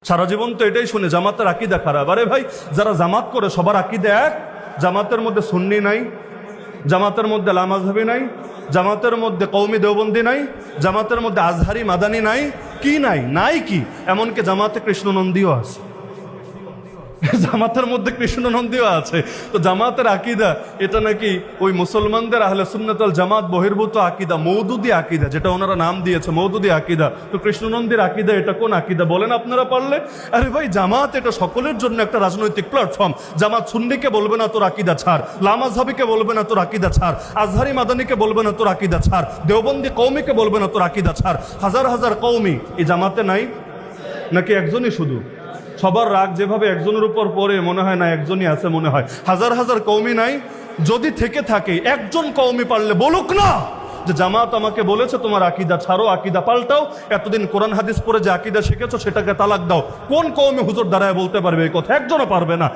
সারা জীবন তো এটাই শুনে জামাতের আকীদা খারাপ। আরে ভাই, যারা জামাত করে সবার আকীদা এক? জামাতের মধ্যে সুন্নি নাই, জামাতের মধ্যে লামাজহাবি নাই, জামাতের মধ্যে কওমি দেওবন্দি নাই, জামাতের মধ্যে আজহারি মাদানি নাই, কি নাই? নাই কি? এমনকি জামাতে কৃষ্ণনন্দীও আছে, জামাতের মধ্যে কৃষ্ণনন্দীও আছে। তো জামাতের আকীদা এটা নাকি ওই মুসলমানদের আহলে সুন্নাত ওয়াল জামাত বহির্ভূত আকীদা, মওদুদি আকীদা, যেটা ওনারা নাম দিয়েছে মওদুদি আকীদা। তো কৃষ্ণনন্দীর আকীদা এটা কোন আকীদা বলেন আপনারা পারলে? আরে ভাই, জামাত এটা সকলের জন্য একটা রাজনৈতিক প্ল্যাটফর্ম। জামাত সুন্নিকে বলবে না তোর আকীদা ছাড়, লামাজহাবিকে বলবে না তোর আকীদা ছাড়, আজহারি মাদানিকে বলবে না তোর আকীদা ছাড়, দেওবন্দি কওমিকে বলবে না তোর আকীদা ছাড়। হাজার হাজার কওমি এই জামাতে নাই নাকি একজনই শুধু? সবার রাগ যেভাবে একজনের উপর পড়ে মনে হয় না একজনই আছে, মনে হয় হাজার হাজার কওমি নাই। যদি থেকে থাকে একজন কওমি পারলে বলুক না যে জামাত আমাকে বলেছে তোমার আকীদা ছাড়ো, আকীদা পাল্টাও, এতদিন কোরআন হাদিস পড়ে যে আকীদা শিখেছো সেটাকে তালাক দাও। কোন কওমি হুজুর দাঁড়ায় বলতে পারবে এই কথা? একজনও পারবে না।